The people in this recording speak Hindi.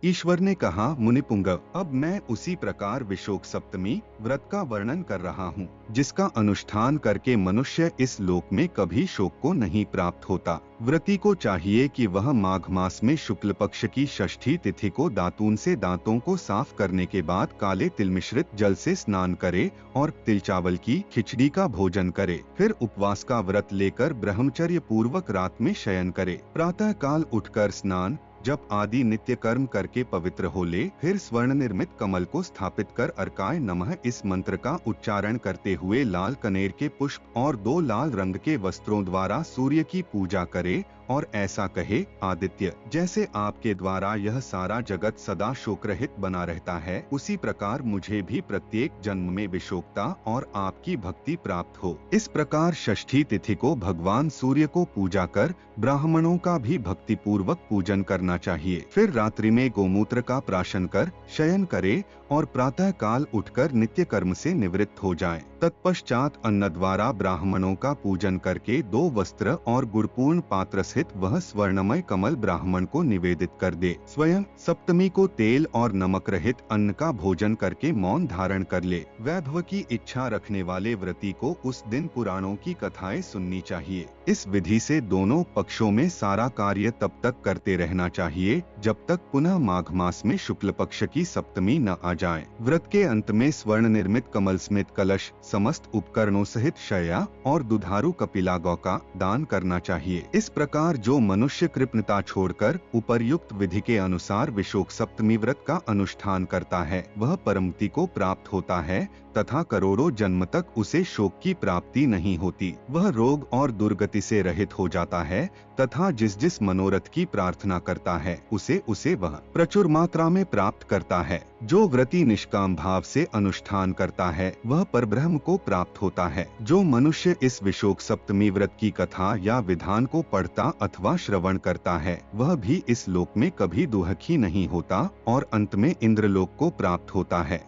ईश्वर ने कहा, मुनिपुंगव, अब मैं उसी प्रकार विशोक सप्तमी व्रत का वर्णन कर रहा हूँ, जिसका अनुष्ठान करके मनुष्य इस लोक में कभी शोक को नहीं प्राप्त होता। व्रती को चाहिए कि वह माघ मास में शुक्ल पक्ष की षष्ठी तिथि को दातून से दांतों को साफ करने के बाद काले तिल मिश्रित जल से स्नान करे और तिल चावल की खिचड़ी का भोजन करे। फिर उपवास का व्रत लेकर ब्रह्मचर्य पूर्वक रात में शयन करे। प्रातः काल उठकर स्नान जप आदि नित्य कर्म करके पवित्र हो ले। फिर स्वर्ण निर्मित कमल को स्थापित कर अर्काय नमः इस मंत्र का उच्चारण करते हुए लाल कनेर के पुष्प और 2 लाल रंग के वस्त्रों द्वारा सूर्य की पूजा करे और ऐसा कहे, आदित्य, जैसे आपके द्वारा यह सारा जगत सदा शोकरहित बना रहता है, उसी प्रकार मुझे भी प्रत्येक जन्म में विशोकता और आपकी भक्ति प्राप्त हो। इस प्रकार षष्ठी तिथि को भगवान सूर्य को पूजा कर ब्राह्मणों का भी भक्ति पूर्वक पूजन करना चाहिए। फिर रात्रि में गोमूत्र का प्राशन कर शयन करे और प्रातः काल उठकर नित्य कर्म से निवृत्त हो जाए। तत्पश्चात अन्न द्वारा ब्राह्मणों का पूजन करके 2 वस्त्र और गुड़पूर्ण पात्र सहित वह स्वर्णमय कमल ब्राह्मण को निवेदित कर दे। स्वयं सप्तमी को तेल और नमक रहित अन्न का भोजन करके मौन धारण कर ले। वैभव की इच्छा रखने वाले व्रती को उस दिन पुराणों की कथाएं सुननी चाहिए। इस विधि से दोनों पक्षों में सारा कार्य तब तक करते रहना चाहिए जब तक पुनः माघ मास में शुक्ल पक्ष की सप्तमी न आ जाए। व्रत के अंत में स्वर्ण निर्मित कमल स्मित कलश, समस्त उपकरणों सहित शया और दुधारू कपिला गौ का दान करना चाहिए। इस प्रकार जो मनुष्य कृपणता छोड़कर उपर्युक्त विधि के अनुसार विशोक सप्तमी व्रत का अनुष्ठान करता है, वह परमति को प्राप्त होता है तथा करोड़ों जन्म तक उसे शोक की प्राप्ति नहीं होती। वह रोग और दुर्गति से रहित हो जाता है तथा जिस जिस मनोरथ की प्रार्थना करता है उसे वह प्रचुर मात्रा में प्राप्त करता है। जो व्रती निष्काम भाव से अनुष्ठान करता है वह परब्रह्म को प्राप्त होता है। जो मनुष्य इस विशोक सप्तमी व्रत की कथा या विधान को पढ़ता अथवा श्रवण करता है वह भी इस लोक में कभी दुखी नहीं होता और अंत में इंद्रलोक को प्राप्त होता है।